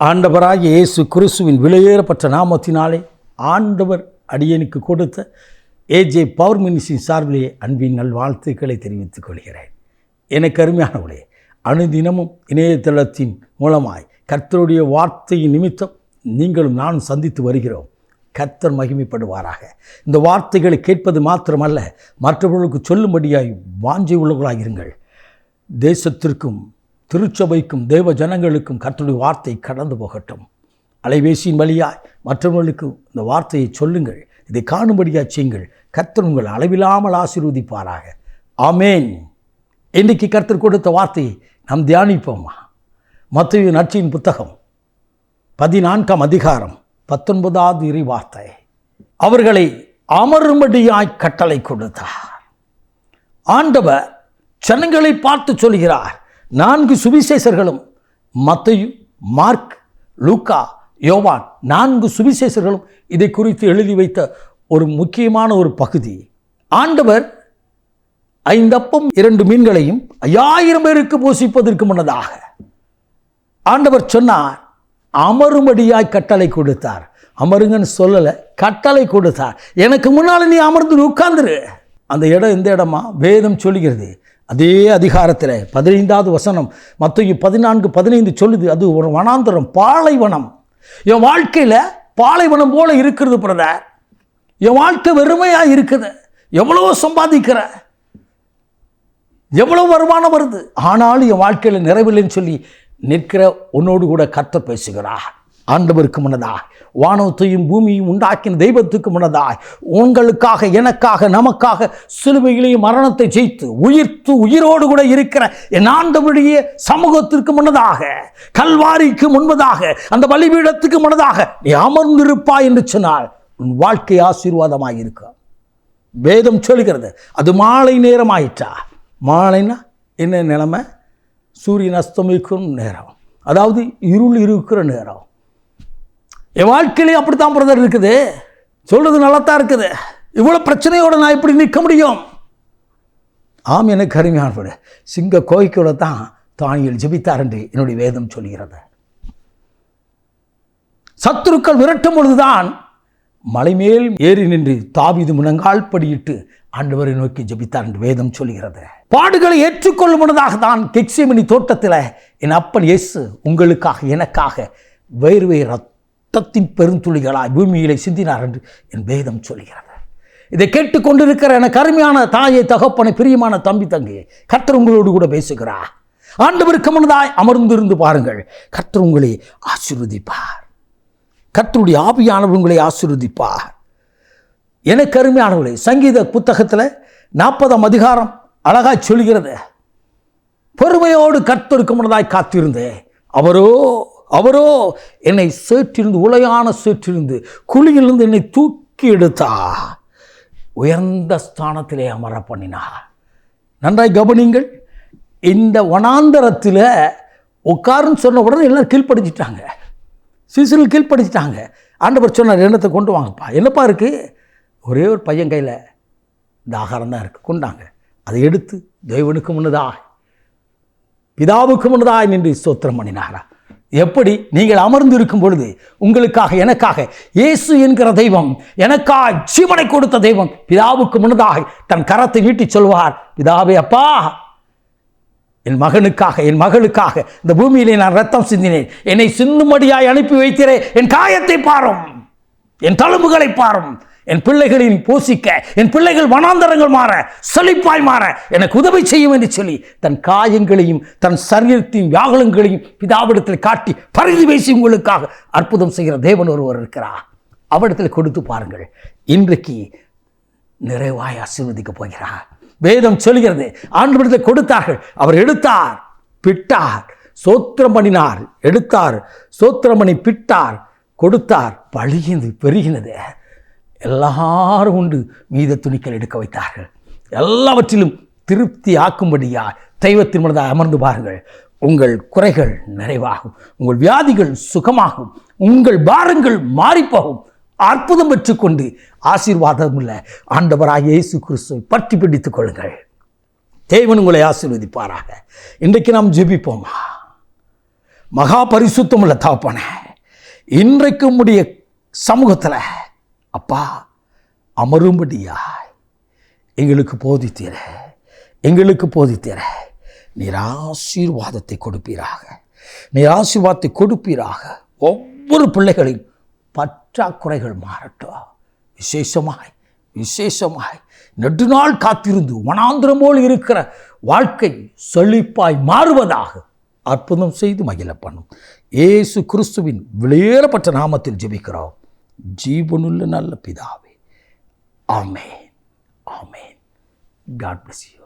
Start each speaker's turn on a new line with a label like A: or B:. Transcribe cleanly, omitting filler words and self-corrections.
A: ஆண்டவராகிய இயேசு கிறிஸ்துவின் விலையேறப்பட்ட நாமத்தினாலே ஆண்டவர் அடியனுக்கு கொடுத்த ஏஜே பவர் மினிஸ்ட்ரியின் சார்பிலே அன்பின் நல்வாழ்த்துக்களை தெரிவித்துக் கொள்கிறேன். எனக்கு அருமையானவர்களே, அனுதினமும் இணையதளத்தின் மூலமாய் கர்த்தருடைய வார்த்தையின் நிமித்தம் நீங்களும் நானும் சந்தித்து வருகிறோம். கர்த்தர் மகிமைப்படுவாராக. இந்த வார்த்தைகளை கேட்பது மாத்திரமல்ல, மற்றவர்களுக்கு சொல்லும்படியாய் வாஞ்சை உள்ளவர்களாயிருங்கள். தேசத்திற்கும் திருச்சபைக்கும் தேவ ஜனங்களுக்கும் கர்த்தருடைய வார்த்தை கடந்து போகட்டும். அலைபேசியின் வழியாய் மற்றவர்களுக்கு இந்த வார்த்தையை சொல்லுங்கள். இதை காணும்படியாக செய்யுங்கள். கர்த்தர் உங்கள் அளவில்லாமல் ஆசீர்வதிப்பாராக. ஆமேன். இன்றைக்கு கர்த்தர் கொடுத்த வார்த்தையை நாம் தியானிப்போமா? மத்தேயு நற்செய்தியின் புத்தகம் 14ஆம் அதிகாரம் 19வது இறைவார்த்தை. அவர்களை அமரும்படியாய் கட்டளை கொடுத்தார். ஆண்டவர் ஜனங்களை பார்த்து சொல்கிறார். 4 சுவிசேஷர்களும், மத்தேயு, மார்க், லூக்கா, யோவான் 4 சுவிசேஷர்களும் இதை குறித்து எழுதி வைத்த ஒரு முக்கியமான ஒரு பகுதி. ஆண்டவர் 5 அப்பம் 2 மீன்களையும் 5000 பேருக்கு போஷிப்பதற்கு முன்னதாக ஆண்டவர் சொன்னார், அமரும்படியாய் கட்டளை கொடுத்தார். அமருங்கன்னு சொல்லலை, கட்டளை கொடுத்தார். எனக்கு முன்னால் நீ அமர்ந்து உட்கார்ந்துரு. அந்த இடம் எந்த இடமா? வேதம் சொல்லுகிறது. அதே அதிகாரத்தில் 15வது வசனம் மத்தேயு 14:15 சொல்லுது. அது ஒரு வனாந்தரம், பாலைவனம். என் வாழ்க்கையில் பாலைவனம் போல இருக்கிறது பிரதர். என் வாழ்க்கை வெறுமையாக இருக்குது. எவ்வளோ சம்பாதிக்கிற, எவ்வளோ வருமானம் வருது, ஆனாலும் என் வாழ்க்கையில் நிறைவில்லைன்னு சொல்லி நிற்கிற உன்னோடு கூட கர்த்தர் பேசுகிறார். ஆண்டவருக்கு முன்னதாய், வானத்தையும் பூமியும் உண்டாக்கின தெய்வத்துக்கு முன்னதாய், உங்களுக்காக, எனக்காக, நமக்காக சிலுவையிலேயே மரணத்தை ஜெயித்து உயிர்த்து உயிரோடு கூட இருக்கிற என் ஆண்டவருடைய சமூகத்திற்கு முன்னதாக, கல்வாரிக்கு முன்பதாக, அந்த பலிபீடத்துக்கு முன்னதாக நீ அமர்ந்திருப்பாய் என்று சொன்னால் உன் வாழ்க்கை ஆசீர்வாதமாக இருக்கும். வேதம் சொல்கிறது. அது மாலை நேரம் ஆயிற்றா? மாலைன்னா என்ன நிலைமை? சூரியன் அஸ்தமிக்கும் நேரம், அதாவது இருள் இருக்கிற நேரம். என் வாழ்க்கையிலே அப்படித்தான் பிரதர் இருக்குது. சொல்றது நல்லாத்தான் இருக்குது. இவ்வளோ பிரச்சனையோடு நான் எப்படி நிற்க முடியும்? ஆம், எனக்கு அருமையானவர்களே, சிங்க கோய்க்கோட தான் தானியேல் ஜெபித்தார் என்று என்னுடைய வேதம் சொல்கிறது. சத்துருக்கள் விரட்டும் பொழுதுதான் மலை மேல் ஏறி நின்று தாவீது முழங்கால் படியிட்டு ஆண்டவரை நோக்கி ஜெபித்தார் என்று வேதம் சொல்கிறது. பாடுகளை ஏற்றுக்கொள்ளும் முன்னதாக தான் கெத்செமனி தோட்டத்தில் என் அப்பன் இயேசு உங்களுக்காக, எனக்காக வேர்வை ரத்தத்தின் பெருந்துளிகளாய் பூமியிலே சிந்தினார் என்று என் வேதம் சொல்கிறது. இதை கேட்டுக்கொண்டிருக்கிற எனக்கு அருமையான தாயை, தகப்பனை, பிரியமான தம்பி, தங்கையை, கர்த்தர் உங்களோடு கூட பேசுகிறார். ஆண்டவருக்கு முன்னதாய் அமர்ந்திருந்து பாருங்கள். கர்த்தர் உங்களை ஆசீர்வதிப்பார். கர்த்தருடைய ஆவியானவர் உங்களை ஆசீர்வதிப்பார். எனக்கு அருமையானவர்களே, சங்கீத புத்தகத்தில் 40ஆம் அதிகாரம் அழகாய் சொல்கிறது. பொறுமையோடு கர்த்தருக்கு முன்னதாய் காத்திருந்தேன். அவரோ என்னை சேற்றிருந்து, உளையான சேற்றிருந்து, குழியிலிருந்து என்னை தூக்கி எடுத்தார், உயர்ந்த ஸ்தானத்திலே அமர பண்ணினார். நன்றாய் கவனிங்கள். இந்த வனாந்தரத்தில் உட்காருன்னு சொன்ன உடனே எல்லோரும் கீழ்ப்படிச்சிட்டாங்க. சிசில் கீழ்ப்படிச்சிட்டாங்க. ஆண்டவர் சொன்னார், எண்ணத்தை கொண்டு வாங்கப்பா. என்னப்பா இருக்குது? ஒரே ஒரு பையன் கையில் இந்த ஆகாரம் தான் இருக்குது, கொண்டாங்க. அதை எடுத்து தேவனுக்கு முன்னதாய், பிதாவுக்கு முன்னதாய் நின்று ஸ்தோத்திரம் பண்ணினாரா? எப்படி? நீங்கள் அமர்ந்து இருக்கும் பொழுது உங்களுக்காக, எனக்காக இயேசு என்கிற தெய்வம், எனக்காக ஜீவனை கொடுத்த தெய்வம் பிதாவுக்கு முன்னதாக தன் கரத்தை நீட்டி சொல்வார், பிதாவே, அப்பா, என் மகனுக்காக, என் மகளுக்காக இந்த பூமியிலே நான் ரத்தம் சிந்தினேன். என்னை சிந்தும்படியாய் அனுப்பி வைத்திரே. என் காயத்தை பாரும், என் தழும்புகளை பாரும். என் பிள்ளைகளின் போஷிக்க, என் பிள்ளைகள் வனாந்தரங்கள் மாற, செழிப்பாய் மாற எனக்கு உதவி செய்யும் என்று சொல்லி தன் காயங்களையும் தன் சரீரத்தின் வியாகுலங்களையும் பிதாவிடத்தில் காட்டி பரிதி பேசி உங்களுக்காக அற்புதம் செய்கிற தேவன் ஒருவர் இருக்கிறார். அவரிடத்தில் கொடுத்து பாருங்கள். இன்றைக்கு நிறைவாய் ஆசீர்வதிக்க போகிறார். வேதம் சொல்கிறது. ஆண்டவரிடத்தில் கொடுத்தார்கள். அவர் எடுத்தார், பிட்டார், சோத்திரம் பண்ணினார். எடுத்தார், சோத்திரம் பண்ணி பிட்டார், கொடுத்தார், பழியினது, பெருகினது. எல்லாரும் உண்டு மீத துணிக்கள் எடுக்க வைத்தார்கள். எல்லாவற்றிலும் திருப்தி ஆக்கும்படியாய் தெய்வத்தின் முன்னதாக அமர்ந்து பாருங்கள். உங்கள் குறைகள் நிறைவாகும், உங்கள் வியாதிகள் சுகமாகும், உங்கள் பாரங்கள் மாறிப்போகும். அற்புதம் பெற்றுக்கொண்டு ஆசீர்வாதம் உள்ள ஆண்டவராகிய இயேசு கிறிஸ்துவை பற்றி பிடித்துக் கொள்ளுங்கள். தேவன் உங்களை ஆசீர்வதிப்பாராக. இன்றைக்கு நாம் ஜெபிப்போமா? மகா பரிசுத்தமுள்ள தகப்பனே, இன்றைக்கு உம்முடைய சமூகத்தில் அப்பா அமரும்படியாய் எங்களுக்கு போதித்தீர நீர் ஆசீர்வாதத்தை கொடுப்பீராக. ஒவ்வொரு பிள்ளைகளின் பற்றாக்குறைகள் மாறட்டும். விசேஷமாய் நெடுநாள் காத்திருந்து வனாந்திரம் போல் இருக்கிற வாழ்க்கை செழிப்பாய் மாறுவதாக அற்புதம் செய்து மகிழ பண்ணும். இயேசு கிறிஸ்துவின் வெளியேறப்பட்ட நாமத்தில் ஜெபிக்கிறோம் ஜீவனுள்ள நல்ல பிதாவே. ஆமென். God bless you.